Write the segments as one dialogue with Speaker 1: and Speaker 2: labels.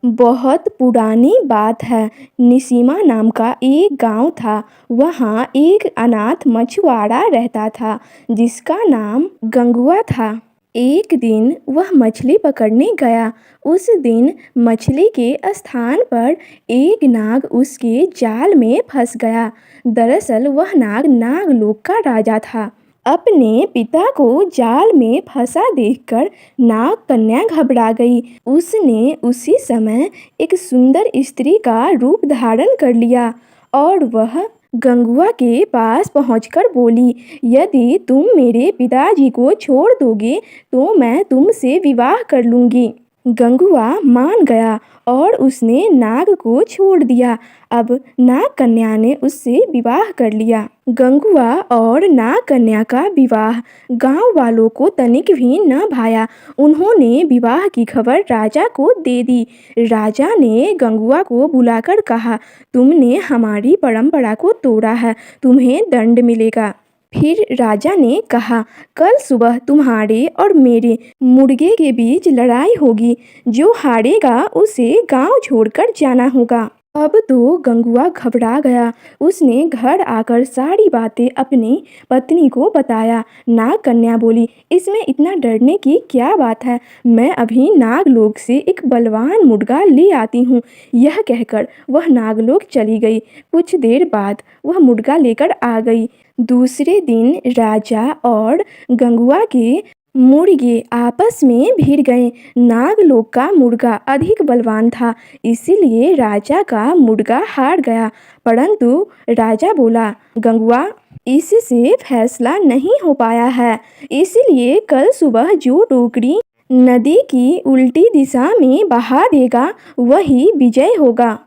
Speaker 1: बहुत पुरानी बात है। निसीमा नाम का एक गांव था। वहाँ एक अनाथ मछुआरा रहता था जिसका नाम गंगुआ था। एक दिन वह मछली पकड़ने गया। उस दिन मछली के स्थान पर एक नाग उसके जाल में फंस गया। दरअसल वह नाग नागलोक का राजा था। अपने पिता को जाल में फंसा देखकर नाग कन्या घबरा गई। उसने उसी समय एक सुंदर स्त्री का रूप धारण कर लिया और वह गंगुआ के पास पहुंचकर बोली, यदि तुम मेरे पिताजी को छोड़ दोगे तो मैं तुमसे विवाह कर लूंगी। गंगुआ मान गया और उसने नाग को छोड़ दिया। अब नाग कन्या ने उससे विवाह कर लिया। गंगुआ और नाग कन्या का विवाह गांव वालों को तनिक भी न भाया। उन्होंने विवाह की खबर राजा को दे दी। राजा ने गंगुआ को बुलाकर कहा, तुमने हमारी परंपरा को तोड़ा है, तुम्हें दंड मिलेगा। फिर राजा ने कहा, कल सुबह तुम्हारे और मेरे मुर्गे के बीच लड़ाई होगी। जो हारेगा उसे गांव छोड़कर जाना होगा। अब तो गंगुआ घबरा गया। उसने घर आकर सारी बातें अपनी पत्नी को बताया। नाग कन्या बोली, इसमें इतना डरने की क्या बात है, मैं अभी नागलोक से एक बलवान मुर्गा ले आती हूँ। यह कहकर वह नागलोक चली गई। कुछ देर बाद वह मुर्गा लेकर आ गई। दूसरे दिन राजा और गंगुआ के मुर्गे आपस में भिड़ गए। नागलोक का मुर्गा अधिक बलवान था, इसीलिए राजा का मुर्गा हार गया। परंतु राजा बोला, गंगुआ, इससे फैसला नहीं हो पाया है, इसलिए कल सुबह जो टोकरी नदी की उल्टी दिशा में बहा देगा वही विजय होगा।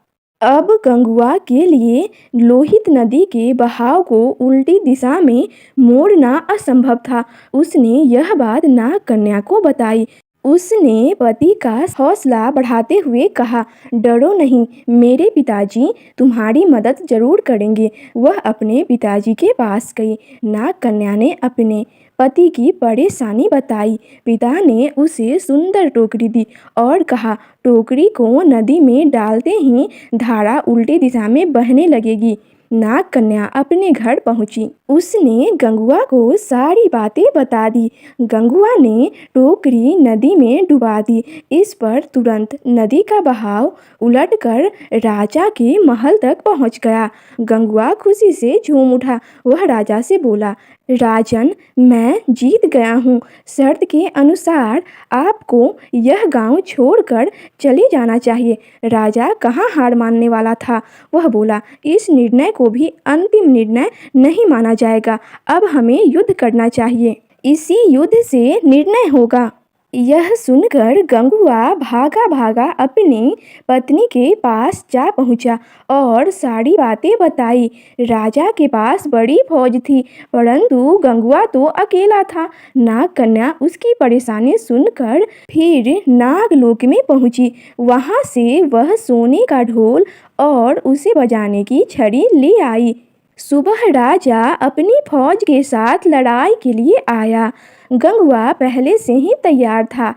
Speaker 1: अब गंगुआ के लिए लोहित नदी के बहाव को उल्टी दिशा में मोड़ना असंभव था। उसने यह बात नाग कन्या को बताई। उसने पति का हौसला बढ़ाते हुए कहा, डरो नहीं, मेरे पिताजी तुम्हारी मदद जरूर करेंगे। वह अपने पिताजी के पास गई। नाग कन्या ने अपने पति की परेशानी बताई। पिता ने उसे सुंदर टोकरी दी और कहा, टोकरी को नदी में डालते ही धारा उल्टी दिशा में बहने लगेगी। नाग कन्या अपने घर पहुंची। उसने गंगुआ को सारी बातें बता दी। गंगुआ ने टोकरी नदी में डुबा दी। इस पर तुरंत नदी का बहाव उलटकर राजा के महल तक पहुंच गया। गंगुआ खुशी से झूम उठा। वह राजा से बोला, राजन, मैं जीत गया हूँ। शर्त के अनुसार आपको यह गांव छोड़कर चले जाना चाहिए। राजा कहाँ हार मानने वाला था। वह बोला, इस निर्णय को भी अंतिम निर्णय नहीं माना जाएगा। अब हमें युद्ध करना चाहिए। इसी युद्ध से निर्णय होगा। यह सुनकर गंगुआ भागा भागा अपनी पत्नी के पास जा पहुंचा और सारी बातें बताई। राजा के पास बड़ी फौज थी, परंतु गंगुआ तो अकेला था। नाग कन्या उसकी परेशानी सुनकर फिर नागलोक में पहुंची। वहां से वह सोने का ढोल और उसे बजाने की छड़ी ले आई। सुबह राजा अपनी फौज के साथ लड़ाई के लिए आया। गंगुआ पहले से ही तैयार था।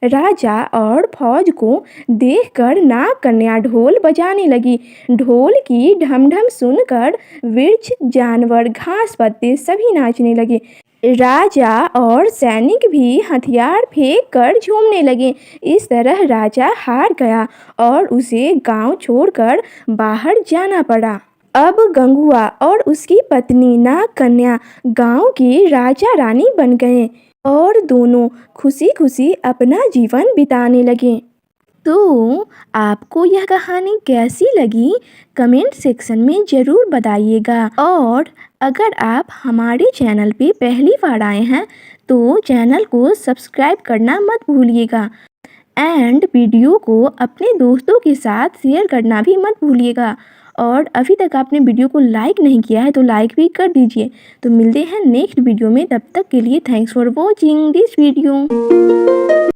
Speaker 1: राजा और फौज को देखकर नाग कन्या ढोल बजाने लगी। ढोल की ढमढम सुनकर वृक्ष, जानवर, घास पत्ते सभी नाचने लगे। राजा और सैनिक भी हथियार फेंक कर झूमने लगे। इस तरह राजा हार गया और उसे गांव छोड़कर बाहर जाना पड़ा। अब गंगुआ और उसकी पत्नी नाग कन्या गांव के राजा रानी बन गए और दोनों खुशी खुशी अपना जीवन बिताने लगे। तो आपको यह कहानी कैसी लगी कमेंट सेक्शन में ज़रूर बताइएगा। और अगर आप हमारे चैनल पे पहली बार आए हैं तो चैनल को सब्सक्राइब करना मत भूलिएगा एंड वीडियो को अपने दोस्तों के साथ शेयर करना भी मत भूलिएगा। और अभी तक आपने वीडियो को लाइक नहीं किया है तो लाइक भी कर दीजिए। तो मिलते हैं नेक्स्ट वीडियो में, तब तक के लिए thanks for watching this video.